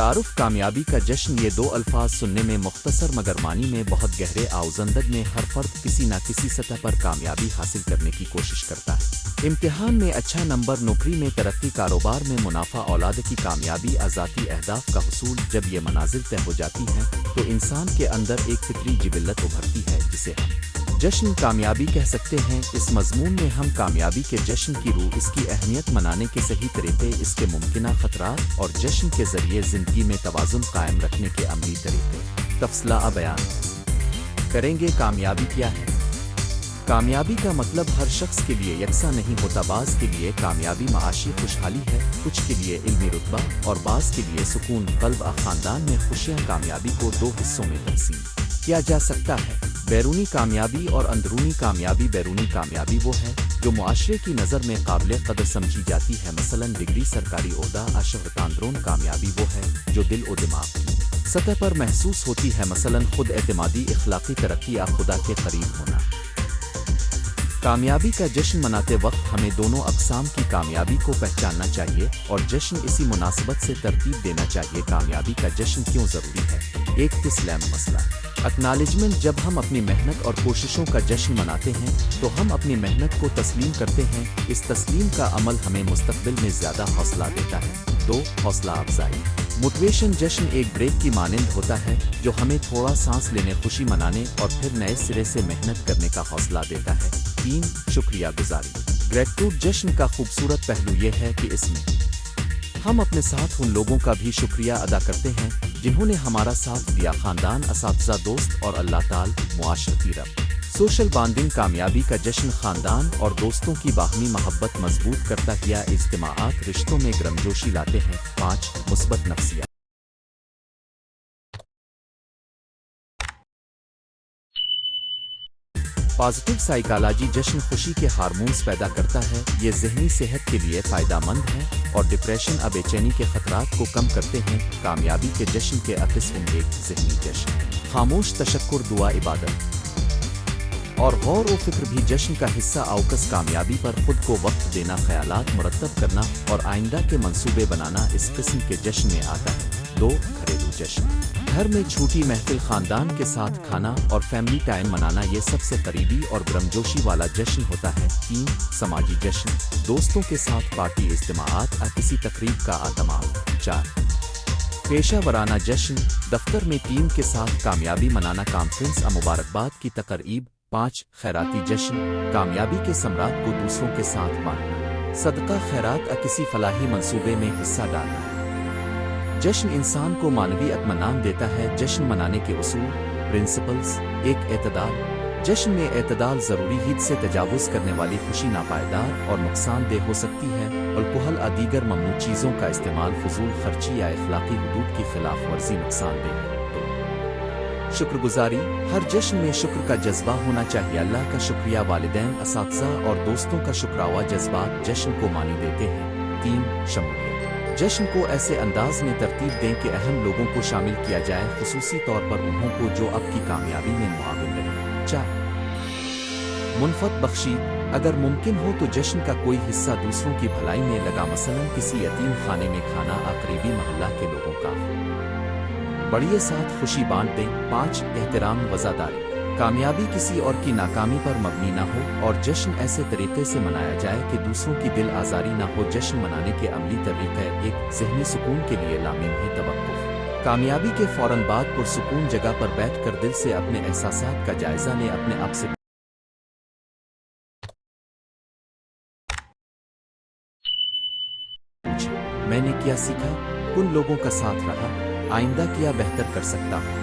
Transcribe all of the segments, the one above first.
तारुफ कामयाबी का जश्न। ये दो अल्फाज सुनने में मुख्तसर मगर मानी में बहुत गहरे आउज़ंदग में हर फर्द किसी न किसी सतह पर कामयाबी हासिल करने की कोशिश करता है। इम्तिहान में अच्छा नंबर, नौकरी में तरक्की, कारोबार में मुनाफा, औलाद की कामयाबी, आज़ादी अहदाफ का हुसूल। जब ये मनाजिल तय हो जाती हैं तो इंसान के अंदर एक फितरी जिबिल्लत उभरती है जिसे हम जश्न कामयाबी कह सकते हैं। इस मज़मून में हम कामयाबी के जश्न की रूह, इसकी अहमियत, मनाने के सही तरीक़े, इसके मुमकिना ख़तरात और जश्न के ज़रिए ज़िंदगी में तवाज़ुन कायम रखने के अमली तरीक़े तफ़सीला बयान करेंगे। कामयाबी क्या है? कामयाबी का मतलब हर शख्स के लिए यकसा नहीं होता। बाज़ के लिए कामयाबी माशी खुशहाली है, कुछ के लिए इल्मी रुतबा और बाज़ के लिए सुकून क़ल्ब। ख़ानदान में खुशियाँ। कामयाबी को दो हिस्सों में तक़सीम किया जा सकता है, बैरूनी कामयाबी और अंदरूनी कामयाबी। बैरूनी कामयाबी वो है जो मुआशरे की नज़र में काबिल कदर समझी जाती है, मसलन डिग्री, सरकारी ओहदा, शोहरत। अंदरून कामयाबी वो है जो दिल और दिमाग की सतह पर महसूस होती है, मसलन खुद एतमादी, इखलाकी तरक्की या खुदा के करीब होना। कामयाबी का जश्न मनाते वक्त हमें दोनों अक़साम की कामयाबी को पहचानना चाहिए और जश्न इसी मुनासिबत से तरतीब देना चाहिए। कामयाबी का जश्न क्यों ज़रूरी है? एक तस्लीम मसला एक्नॉलेजमेंट। जब हम अपनी मेहनत और कोशिशों का जश्न मनाते हैं तो हम अपनी मेहनत को तस्लीम करते हैं। इस तस्लीम का अमल हमें मुस्तक़बिल में ज़्यादा हौसला देता है। 2. हौसला अफजाई मोटिवेशन। जश्न एक ब्रेक की मानंद होता है जो हमें थोड़ा सांस लेने, खुशी मनाने और फिर नए सिरे से मेहनत करने का हौसला देता है। 3. शुक्रिया गुजारी ग्रेटिट्यूड। जश्न का खूबसूरत पहलू ये है कि इसमें हम अपने साथ उन लोगों का भी शुक्रिया अदा करते हैं जिन्होंने हमारा साथ दिया, ख़ानदान, असातिज़ा, दोस्त और अल्लाह ताल मुआशरती रब। Social bonding. कामयाबी का जश्न ख़ानदान और दोस्तों की बाहमी मोहब्बत मजबूत करता है, इज्तिमाआत रिश्तों में गर्मजोशी लाते हैं। 5. मुस्बत नफ्सिया पॉजिटिव साइकोलॉजी। जश्न खुशी के हार्मोन्स पैदा करता है, ये ज़हनी सेहत के लिए फ़ायदेमंद है और डिप्रेशन और बेचैनी के ख़तरात को कम करते हैं। कामयाबी के जश्न के अक़िस्म एक ज़हनी जश्न, खामोश तशक्कुर, दुआ, इबादत और गौर व फिक्र भी जश्न का हिस्सा। आउकस कामयाबी पर खुद को वक्त देना, ख़यालात मुरतब करना और आइंदा के मंसूबे बनाना इस किस्म के जश्न में आता है। 2. घरेलू जश्न। घर में छोटी महफिल, ख़ानदान के साथ खाना और फैमिली टाइम मनाना ये सबसे करीबी और गर्मजोशी वाला जश्न होता है। 3. समाजी जश्न। दोस्तों के साथ पार्टी, इज्तिमाआत या किसी तकरीब का आतमाम। 4. पेशा वराना जश्न। दफ्तर में टीम के साथ कामयाबी मनाना, कॉन्फ्रेंस या मुबारकबाद की तकरीब। 5. खैराती जश्न। कामयाबी के समरात को दूसरों के साथ बांटना, सदका, खैरात या किसी फलाही मंसूबे में हिस्सा डालना। जश्न इंसान को मानवी इत्मीनान देता है। जश्न मनाने के उसूल, प्रिंसिपल्स। 1. एतदाल। जश्न में एतदाल ज़रूरी। ईद से तजावुज़ करने वाली खुशी नापायदार और नुकसानदेह हो सकती है। अल्कोहल और दीगर ममनू चीज़ों का इस्तेमाल, फजूल खर्ची या इखलाकी हुदूद की खिलाफ वर्जी नुकसानदेह है। 2. शुक्रगुजारी। हर जश्न में शुक्र का जज्बा होना चाहिए। अल्लाह का शुक्रिया, वालिदैन, असातिज़ा और दोस्तों का शुक्रावा जज्बात जश्न को मानी देते हैं। 3. शमूलियत। जश्न को ऐसे अंदाज में तरतीब दें कि अहम लोगों को शामिल किया जाए, खुसूसी तौर पर उन्हों को जो आपकी कामयाबी में मुआविन रहे। 4. मुनफ़त बख्शी। अगर मुमकिन हो तो जश्न का कोई हिस्सा दूसरों की भलाई में लगा, मसलन किसी यतीम खाने में खाना, करीबी मोहल्ला के लोगों का बड़िए साथ खुशी बांट दें। 5. एहतराम वज़ादारी। कामयाबी किसी और की नाकामी पर मबनी ना हो और जश्न ऐसे तरीके से मनाया जाए कि दूसरों की दिल आज़ारी ना हो। जश्न मनाने के अमली तरीक़े। 1. ज़हनी सुकून के लिए लामिम है तवक्कुफ़। कामयाबी के फ़ौरन बाद पुरसुकून जगह पर बैठ कर दिल से अपने एहसासात का जायज़ा लें, अपने आप से मैंने क्या सीखा, उन लोगों का साथ रहा, आइंदा क्या बेहतर कर सकता हूँ।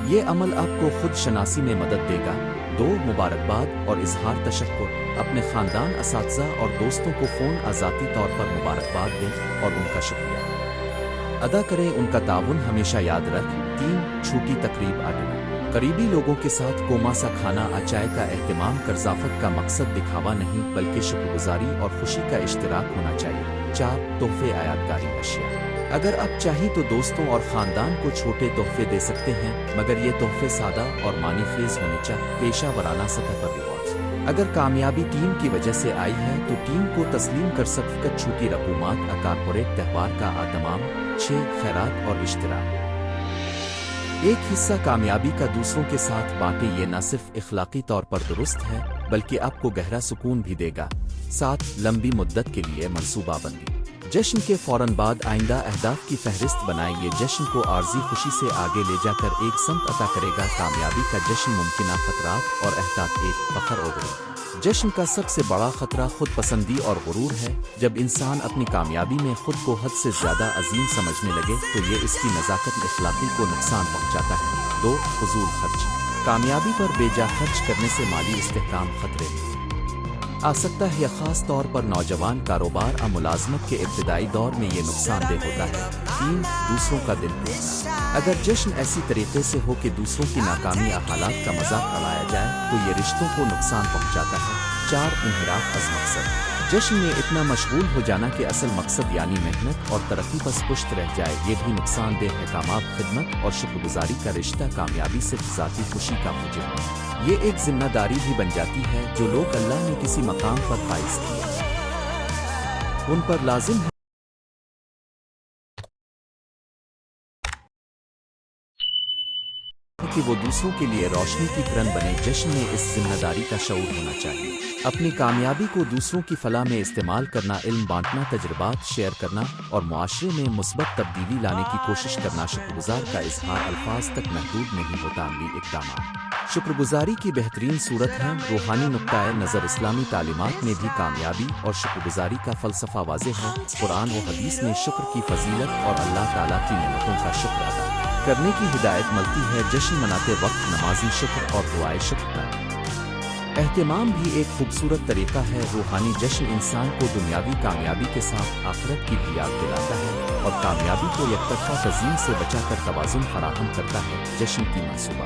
ये अमल आपको खुद शनासी में मदद देगा। 2. मुबारकबाद और इजहार तशक्कुर। अपने ख़ानदान, असातिज़ा और दोस्तों को फ़ोन ज़ाती तौर पर मुबारकबाद दें और उनका शुक्रिया अदा करें, उनका ताउन हमेशा याद रख। 3. छोटी तकरीब आगे। करीबी लोगों के साथ कोमा सा खाना, चाय का एहतमाम। कर्ज़ाफ़त का मकसद दिखावा नहीं बल्कि शुक्रगुजारी और खुशी का इश्तिराक होना चाहिए। 4. तोहफ़े, यादगारी अशिया। अगर आप चाहें तो दोस्तों और ख़ानदान को छोटे तोहफ़े दे सकते हैं, मगर ये तोहफ़े सादा और मानी खेज़ होने चाहिए। पेशा वराना सतह पर रिवॉर्ड्स। اگر کامیابی ٹیم کی وجہ سے آئی ہے تو ٹیم کو تسلیم کر سکت چھوٹی رقومات کارپوریٹ تہوار کا اہتمام 6 خیرات اور اشتراک ایک حصہ کامیابی کا دوسروں کے ساتھ بانٹے یہ نہ صرف اخلاقی طور پر درست ہے بلکہ آپ کو گہرا سکون بھی دے گا 7 لمبی مدت کے لیے منصوبہ بندی جشن کے فوراً بعد آئندہ اہداف کی فہرست بنائیں یہ جشن کو عارضی خوشی سے آگے لے جا کر ایک سمت عطا کرے گا کامیابی کا جشن ممکنہ خطرات اور احتیاط ایک فخر اور غرور جشن کا سب سے بڑا خطرہ خود پسندی اور غرور ہے جب انسان اپنی کامیابی میں خود کو حد سے زیادہ عظیم سمجھنے لگے تو یہ اس کی نزاکت اخلاقی کو نقصان پہنچاتا ہے 2 فضول خرچ کامیابی پر بے جا خرچ کرنے سے مالی استحکام خطرے آ سکتا ہے خاص طور پر نوجوان کاروبار اور ملازمت کے ابتدائی دور میں یہ نقصان دہ ہوتا ہے 3 دوسروں کا دل ٹوٹنا اگر جشن ایسی طریقے سے ہو کہ دوسروں کی ناکامی یا حالات کا مذاق اڑایا جائے تو یہ رشتوں کو نقصان پہنچاتا ہے 4 انحراف از مقصد جشن میں اتنا مشغول ہو جانا کہ اصل مقصد یعنی محنت اور ترقی پس پشت رہ جائے یہ بھی نقصان دہ ہے کامیاب خدمت اور شکر گزاری کا رشتہ کامیابی صرف ذاتی خوشی کا موجب ہے یہ ایک ذمہ داری بھی بن جاتی ہے جو لوگ اللہ نے کسی مقام پر فائز کیا ان پر لازم ہے کہ وہ دوسروں کے لیے روشنی کی کرن بنے جشن میں اس ذمہ داری کا شعور ہونا چاہیے اپنی کامیابی کو دوسروں کی فلاح میں استعمال کرنا علم بانٹنا تجربات شیئر کرنا اور معاشرے میں مثبت تبدیلی لانے کی کوشش کرنا شکر گزار کا اظہار الفاظ تک محدود نہیں ہوتا عملی اقدامات شکر گزاری کی بہترین صورت ہے روحانی نقطۂ نظر اسلامی تعلیمات میں بھی کامیابی اور شکر گزاری کا فلسفہ واضح ہے قرآن و حدیث میں شکر کی فضیلت اور اللہ تعالیٰ کی نعمتوں کا شکر ادا کرنے کی ہدایت ملتی ہے جشن مناتے وقت نمازی شکر اور دعائے شکر کا اہتمام بھی ایک خوبصورت طریقہ ہے روحانی جشن انسان کو دنیاوی کامیابی کے ساتھ آخرت کی بھی یاد دلاتا ہے اور کامیابی کو یکطرفہ تزئین سے بچا کر توازن فراہم کرتا ہے جشن کی منصوبہ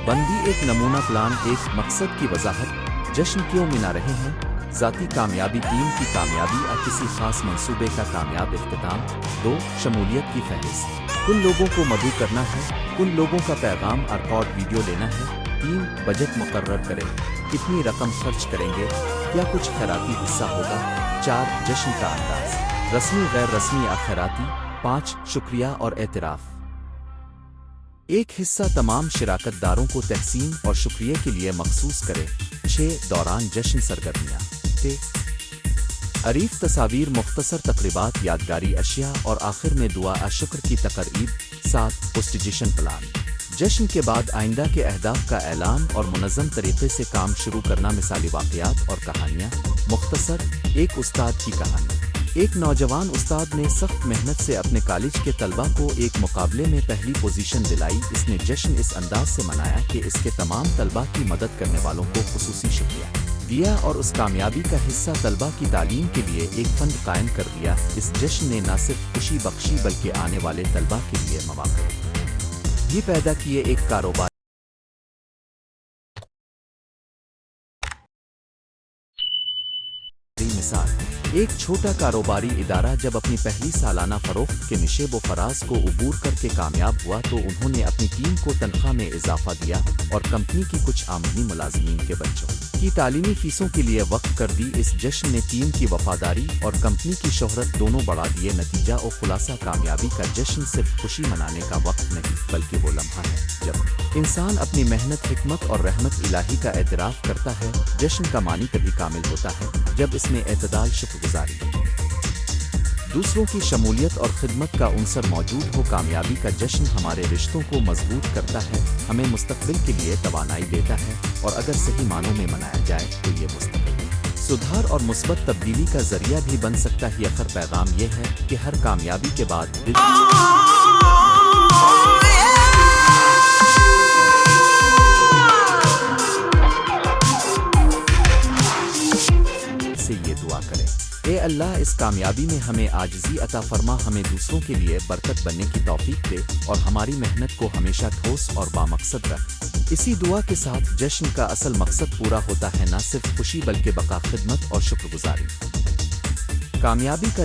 بندی ایک نمونہ پلان ایک مقصد کی وضاحت جشن کیوں منا رہے ہیں ذاتی کامیابی ٹیم کی کامیابی اور کسی خاص منصوبے کا کامیاب اختتام 2 شمولیت کی فہرست کن لوگوں کو مدعو کرنا ہے کن لوگوں کا پیغام اور ریکارڈ ویڈیو لینا ہے 3 بجٹ مقرر کریں کتنی رقم خرچ کریں گے کیا کچھ خیراتی حصہ ہوگا 4 جشن کا انداز رسمی غیر رسمی اور خیراتی 5 شکریہ اور اعتراف ایک حصہ تمام شراکت داروں کو تقسیم اور شکریہ کے لیے مخصوص کرے 6 دوران جشن سرگرمیاں عریف تصاویر مختصر تقریبات یادگاری اشیاء اور آخر میں دعا شکر کی تقریب 7 پوسٹ جشن پلان جشن کے بعد آئندہ کے اہداف کا اعلان اور منظم طریقے سے کام شروع کرنا مثالی واقعات اور کہانیاں مختصر ایک استاد کی کہانی ایک نوجوان استاد نے سخت محنت سے اپنے کالج کے طلبہ کو ایک مقابلے میں پہلی پوزیشن دلائی اس نے جشن اس انداز سے منایا کہ اس کے تمام طلبہ کی مدد کرنے والوں کو خصوصی شکریہ دیا اور اس کامیابی کا حصہ طلبہ کی تعلیم کے لیے ایک فنڈ قائم کر دیا اس جشن نے نہ صرف خوشی بخشی بلکہ آنے والے طلبہ کے لیے مواقع بھی پیدا کیے ایک کاروبار مثال ایک چھوٹا کاروباری ادارہ جب اپنی پہلی سالانہ فروخت کے نشیب و فراز کو عبور کر کے کامیاب ہوا تو انہوں نے اپنی ٹیم کو تنخواہ میں اضافہ دیا اور کمپنی کی کچھ آمدنی ملازمین کے بچوں کی تعلیمی فیسوں کے لیے وقف کر دی اس جشن نے ٹیم کی وفاداری اور کمپنی کی شہرت دونوں بڑھا دیے نتیجہ اور خلاصہ کامیابی کا جشن صرف خوشی منانے کا وقت نہیں بلکہ وہ لمحہ ہے جب انسان اپنی محنت حکمت اور رحمت الہی کا اعتراف کرتا ہے جشن کا معنی تبھی کامل ہوتا ہے جب اس میں اعتدال شکر گزاری دوسروں کی شمولیت اور خدمت کا عنصر موجود ہو کامیابی کا جشن ہمارے رشتوں کو مضبوط کرتا ہے ہمیں مستقبل کے لیے توانائی دیتا ہے اور اگر صحیح معنوں میں منایا جائے تو یہ مستقبل سدھار اور مثبت تبدیلی کا ذریعہ بھی بن سکتا ہے آخر پیغام یہ ہے کہ ہر کامیابی کے بعد سے یہ دعا کریں اے اللہ اس کامیابی میں ہمیں عاجزی عطا فرما ہمیں دوسروں کے لیے برکت بننے کی توفیق دے اور ہماری محنت کو ہمیشہ ٹھوس اور بامقصد رکھ اسی دعا کے ساتھ جشن کا اصل مقصد پورا ہوتا ہے نہ صرف خوشی بلکہ بقا خدمت اور شکر گزاری कामयाबी का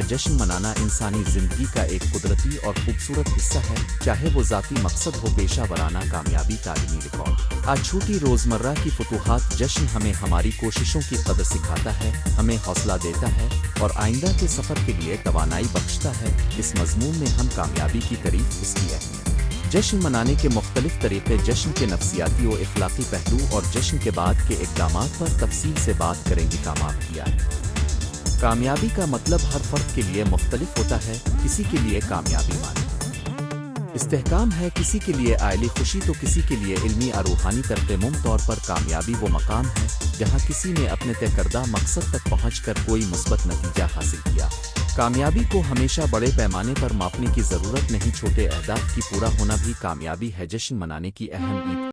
जश्न मनाना इंसानी जिंदगी का एक कुदरती और खूबसूरत हिस्सा है, चाहे वो ज़ाती मकसद हो, पेशा वराना कामयाबी, तालीमी रिकॉर्ड। आज छोटी रोज़मर्रा की फतूहात जश्न हमें हमारी कोशिशों की कदर सिखाता है, हमें हौसला देता है और आइंदा के सफ़र के लिए तवानाई बख्शता है। इस मज़मून में हम कामयाबी की तारीफ, उसकी अहमियत, जश्न मनाने के मुख्तलिफ तरीक़े, जश्न के नफ्सियाती और इखलाकी पहलू और जश्न के बाद के इक़दामात पर तफसील से बात करेंगे। कामयाबी का मतलब हर फ़र्द के लिए मुख्तलिफ होता है। किसी के लिए कामयाबी माने इस्तेहकाम है, किसी के लिए आयली खुशी तो किसी के लिए इल्मी और रूहानी तरक़्क़ी। तौर पर कामयाबी वो मकाम है जहाँ किसी ने अपने तय करदा मकसद तक पहुँचकर कोई मुस्बत नतीजा हासिल किया। कामयाबी को हमेशा बड़े पैमाने पर मापने की ज़रूरत नहीं, छोटे अहदाफ की पूरा होना भी कामयाबी है। जश्न मनाने की अहम ईद,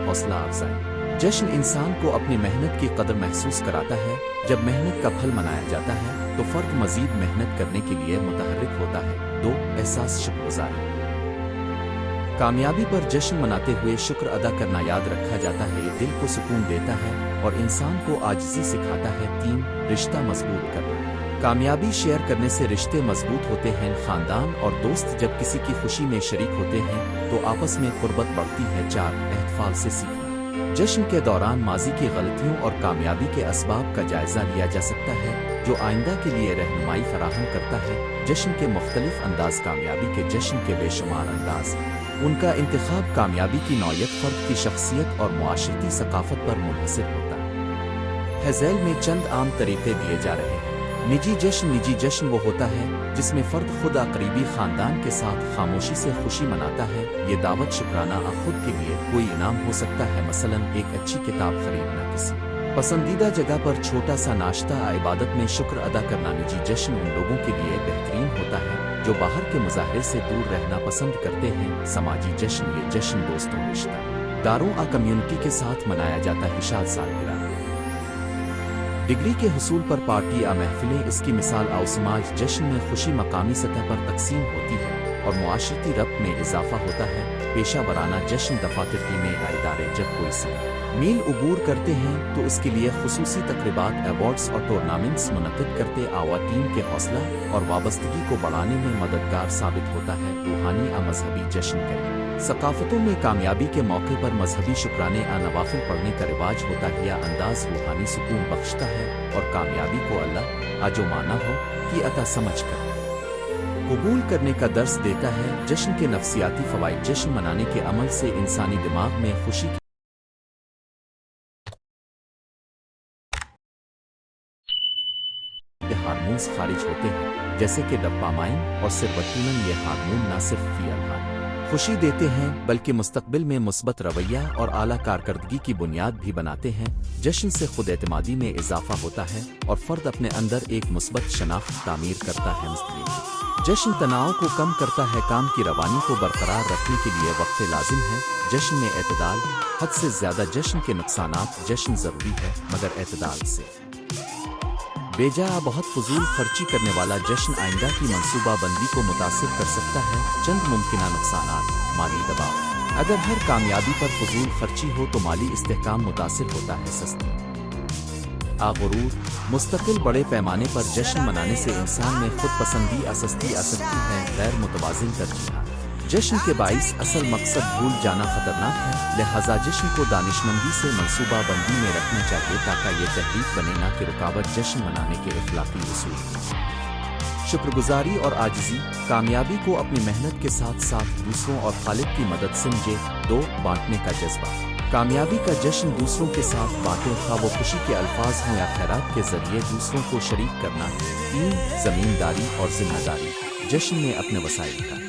हौसला अफजाई। जश्न इंसान को अपनी मेहनत की कदर महसूस कराता है। जब मेहनत का फल मनाया जाता है तो फ़र्द मज़ीद मेहनत करने के लिए मुतहर्रिक होता है। 2. एहसास शुक्रगुज़ारी। कामयाबी पर जश्न मनाते हुए शुक्र अदा करना याद रखा जाता है, ये दिल को सुकून देता है और इंसान को आजिज़ी सिखाता है। 3. रिश्ता मजबूत करना। कामयाबी शेयर करने से रिश्ते मजबूत होते हैं। ख़ानदान और दोस्त जब किसी की खुशी में शरीक होते हैं तो आपस में कुर्बत बढ़ती है। 4. एहतफाल से सीखना। जश्न के दौरान माजी की गलतियों और कामयाबी के असबाब का जायज़ा लिया जा सकता है, जो आइंदा के लिए रहनुमाई फराहम करता है। जश्न के मुख्तलिफ अंदाज। कामयाबी के जश्न के बेशुमार अंदाज, उनका इंतखाब कामयाबी की नौयत, फ़र्द की शख्सियत और मुआशरती सकाफ़त पर मुनहसर होता है। झैल में चंद आम तरीक़े दिए जा रहे हैं। निजी जश्न वो होता है जिसमें फ़र्द खुद करीबी ख़ानदान के साथ खामोशी से खुशी मनाता है। ये दावत, शुक्राना खुद के लिए कोई इनाम हो सकता है, मसलन एक अच्छी किताब खरीदना, किसी पसंदीदा जगह पर छोटा सा नाश्ता, इबादत में शुक्र अदा करना। निजी जश्न उन लोगों के लिए बेहतरीन होता है जो बाहर के मुजाहरे से दूर रहना पसंद करते हैं। समाजी जश्न, ये जश्न दोस्तों, रिश्तेदारों और कम्युनिटी के साथ मनाया जाता है। शाद सालगिरह, डिग्री के हुसूल पर पार्टी या महफिलें, इसकी मिसाल आओ। समाज जश्न में खुशी मकामी सतह पर तकसीम होती है और मुआशरती रब्त में इजाफा होता है। पेशा वराना जश्न, दफातर, टीमें या इदारे जब कोई सी मील उबूर करते हैं तो उसके लिए खुसूसी तकरीबात, अवार्ड्स और टूर्नामेंट्स मुनक़िद करते आवा टीम के हौसला और वाबस्तगी को बढ़ाने में मददगार साबित होता है। रूहानी या मजहबी जश्न करें। सकाफ़तों में कामयाबी के मौके पर मजहबी शुक्राने या नवाफिल पढ़ने का रिवाज होता है। यह अंदाज रूहानी सुकून बख्शता है और कामयाबी को अल्लाह आजो माना हो कि अता समझ कर कबूल करने का दर्स देता है। जश्न के नफ्सियाती फ़वाइद। जश्न मनाने के अमल से इंसानी दिमाग में खुशी के हार्मोन्स खारिज होते हैं, जैसे कि डोपामाइन और सेरोटोनिन। ये हार्मोन न सिर्फ फ़िज़िकल खुशी देते हैं बल्कि मुस्तकबिल में मुस्बत रवैया और आला कारकर्दगी की बुनियाद भी बनाते हैं। जश्न से खुद एतमादी में इजाफा होता है और फ़र्द अपने अंदर एक मुस्बत शनाख्त तामीर करता है। जश्न तनाव को कम करता है, काम की रवानी को बरकरार रखने के लिए वक्त लाजिम है। जश्न में एतदाल, हद से ज़्यादा जश्न के नुकसानात। जश्न ज़रूरी है मगर एतदाल से। बेजा बहुत फजूल खर्ची करने वाला जश्न आइंदा की मंसूबाबंदी को मुतासिर कर सकता है। चंद मुमकिना नुकसानात। माली दबाव। अगर हर कामयाबी पर फजूल खर्ची हो तो माली इस्तेहकाम मुतासिर होता है। सस्ती गुरूर। मुस्तकिल बड़े पैमाने पर जश्न मनाने से इंसान में खुद पसंदी सस्ती आ सकती है। गैर मुतवाज़िन तरजीह। जश्न के बाइस असल मकसद भूल जाना खतरनाक है, लिहाजा जश्न को दानिशमंदी से मंसूबाबंदी में रखना चाहिए ताकि ये तहरीक बने ना कि रुकावट। जश्न मनाने के इखलाकी उसूल। शुक्रगुजारी और आजिज़ी। कामयाबी को अपनी मेहनत के साथ साथ दूसरों और खालिक की मदद समझे। 2. बांटने का जज्बा। कामयाबी का जश्न दूसरों के साथ बांटे, खा वो खुशी के अल्फाज हों या खैरात के जरिए दूसरों को शरीक करना। 3. ज़मींदारी और जिम्मेदारी। जश्न में अपने वसाइल का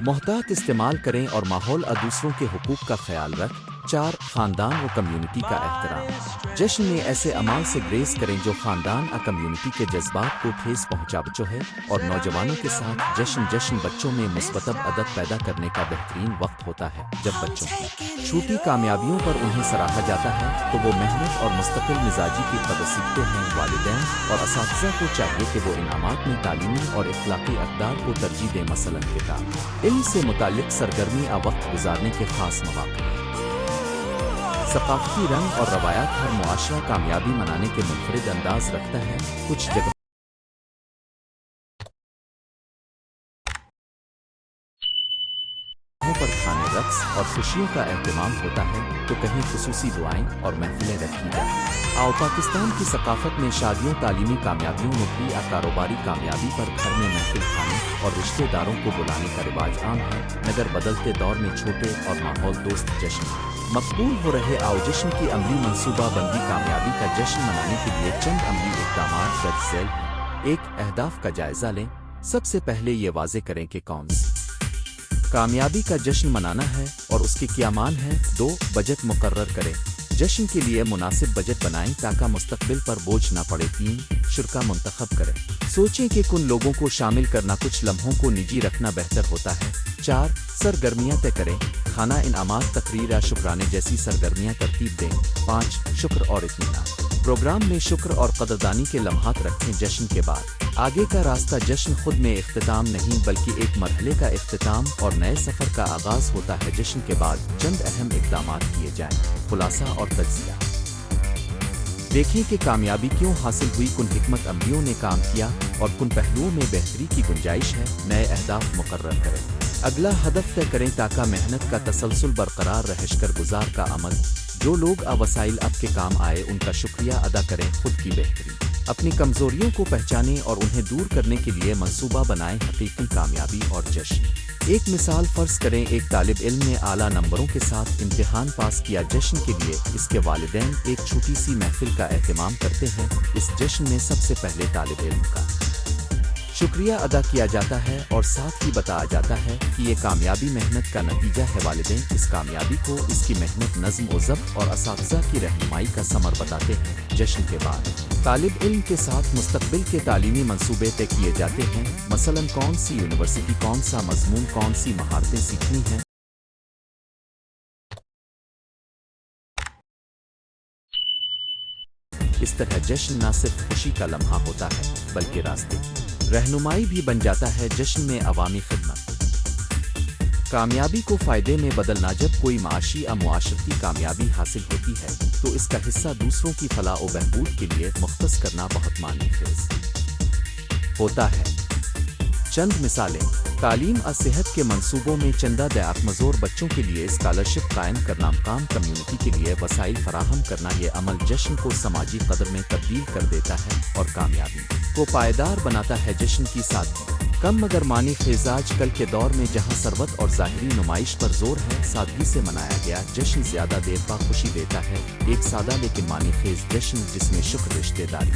मोहतात इस्तेमाल करें और माहौल और दूसरों के हुकूक का ख्याल रख। 4. ख़ानदान और कम्युनिटी का एहतराम। जश्न में ऐसे अमाल से ग्रेस करें जो ख़ानदान और कम्युनिटी के जज्बात को ठेस पहुँचा है। और नौजवानों के साथ जश्न बच्चों में मुस्बतब अदब पैदा करने का बेहतरीन वक्त होता है। जब बच्चों की छोटी कामयाबियों पर उन्हें सराहा जाता है तो वो मेहनत और मुस्तकिल मिजाजी की कदर सीखते हैं। वालिदैन और असातिज़ा को चाहिए कि वो इनामात में तालीमी और इखलाकी अक़दार को तरजीह दें, मसलन किताब, इल्म से मुताल्लिक़ सरगर्मी या वक्त गुजारने के ख़ास मौक़े। ثقافتی رنگ اور روایات ہر معاشرہ کامیابی منانے کے منفرد انداز رکھتا ہے۔ کچھ جگہوں پر کھانے، رقص اور خوشیوں کا اہتمام ہوتا ہے تو کہیں خصوصی دعائیں اور محفلیں رکھی جائیں۔ آؤ پاکستان کی ثقافت میں شادیوں، تعلیمی کامیابیوں، نوکری یا کاروباری کامیابی پر گھر میں محفل کھانے اور رشتہ داروں کو بلانے کا رواج عام ہے، مگر بدلتے دور میں چھوٹے اور ماحول دوست جشن مقبول ہو رہے۔ آؤ جشن کی عملی منصوبہ بندی۔ کامیابی کا جشن منانے کے لیے چند عملی اقدامات درج ذیل ہیں۔ 1. اہداف کا جائزہ لیں۔ سب سے پہلے یہ واضح کریں کہ کون سی کامیابی کا جشن منانا ہے اور اس کے کیا مان ہے۔ 2. بجٹ مقرر کریں۔ جشن کے لیے مناسب بجٹ بنائیں تاکہ مستقبل پر بوجھ نہ پڑے۔ 3. شرکا منتخب کریں۔ سوچیں کہ کن لوگوں کو شامل کرنا، کچھ لمحوں کو نجی رکھنا بہتر ہوتا ہے۔ 4. سرگرمیاں طے کریں۔ کھانا، انعامات، تقریر یا شکرانے جیسی سرگرمیاں ترتیب دیں۔ 5. شکر اور اطمینان۔ پروگرام میں شکر اور قدردانی کے لمحات رکھیں۔ جشن کے بعد آگے کا راستہ۔ جشن خود میں اختتام نہیں بلکہ ایک مرحلے کا اختتام اور نئے سفر کا آغاز ہوتا ہے۔ جشن کے بعد چند اہم اقدامات کیے جائیں۔ خلاصہ اور تجزیہ۔ دیکھیں کہ کامیابی کیوں حاصل ہوئی، کن حکمت عملیوں نے کام کیا اور کن پہلوؤں میں بہتری کی گنجائش ہے۔ نئے اہداف مقرر کریں۔ اگلا ہدف طے کریں تاکہ محنت کا تسلسل برقرار رہے۔ شکر گزار کا عمل۔ جو لوگ وسائل آپ کے کام آئے ان کا شکریہ ادا کریں۔ خود کی بہتری۔ اپنی کمزوریوں کو پہچانیں اور انہیں دور کرنے کے لیے منصوبہ بنائیں۔ حقیقی کامیابی اور جشن۔ ایک مثال فرض کریں، ایک طالب علم نے اعلیٰ نمبروں کے ساتھ امتحان پاس کیا۔ جشن کے لیے اس کے والدین ایک چھوٹی سی محفل کا اہتمام کرتے ہیں۔ اس جشن میں سب سے پہلے طالب علم کا شکریہ ادا کیا جاتا ہے اور ساتھ ہی بتایا جاتا ہے کہ یہ کامیابی محنت کا نتیجہ ہے۔ والدین اس کامیابی کو اس کی محنت، نظم و ضبط اور اساتذہ کی رہنمائی کا ثمر بتاتے ہیں۔ جشن کے بعد طالب علم کے ساتھ مستقبل کے تعلیمی منصوبے طے کیے جاتے ہیں، مثلاً کون سی یونیورسٹی، کون سا مضمون، کون سی مہارتیں سیکھنی ہیں۔ اس طرح جشن نہ صرف خوشی کا لمحہ ہوتا ہے بلکہ راستے کی رہنمائی بھی بن جاتا ہے۔ جشن میں عوامی خدمت۔ کامیابی کو فائدے میں بدلنا۔ جب کوئی معاشی یا معاشرتی کامیابی حاصل ہوتی ہے تو اس کا حصہ دوسروں کی فلاح و بہبود کے لیے مختص کرنا بہت معنی خیز ہوتا ہے۔ چند مثالیں۔ تعلیم اور صحت کے منصوبوں میں چندہ دیات، بچوں کے لیے اسکالرشپ قائم کرنا، مقام کمیونٹی کے لیے وسائل فراہم کرنا۔ یہ عمل جشن کو سماجی قدر میں تبدیل کر دیتا ہے اور کامیابی کو پائیدار بناتا ہے۔ جشن کی سادگی۔ کم مگر معنی خیز۔ آج کل کے دور میں جہاں ثروت اور ظاہری نمائش پر زور ہے، سادگی سے منایا گیا جشن زیادہ دیر تک خوشی دیتا ہے۔ ایک سادہ لیکن معنی خیز جشن جس میں شکر، رشتہ داری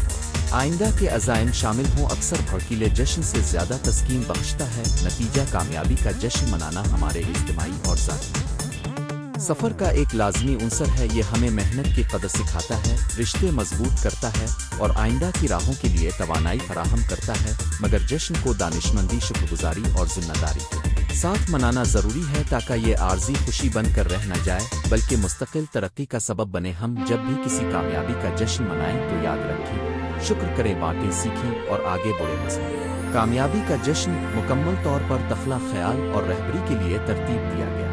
آئندہ کے عزائم شامل ہوں، اکثر بھڑکیلے جشن سے زیادہ تسکین بخشتا ہے۔ نتیجہ، کامیابی کا جشن منانا ہمارے اجتماعی اور ذاتی سفر کا ایک لازمی عنصر ہے۔ یہ ہمیں محنت کی قدر سکھاتا ہے، رشتے مضبوط کرتا ہے اور آئندہ کی راہوں کے لیے توانائی فراہم کرتا ہے، مگر جشن کو دانشمندی، شکر گزاری اور ذمہ داری کے ساتھ منانا ضروری ہے تاکہ یہ عارضی خوشی بن کر رہ نہ جائے بلکہ مستقل ترقی کا سبب بنے۔ ہم جب بھی کسی کامیابی کا جشن منائیں تو یاد رکھیں، شکر کریں، بانٹیں، سیکھیں اور آگے بڑھیں۔ مثلا کامیابی کا جشن مکمل طور پر تخلیق، خیال اور رہبری کے لیے ترتیب دیا گیا۔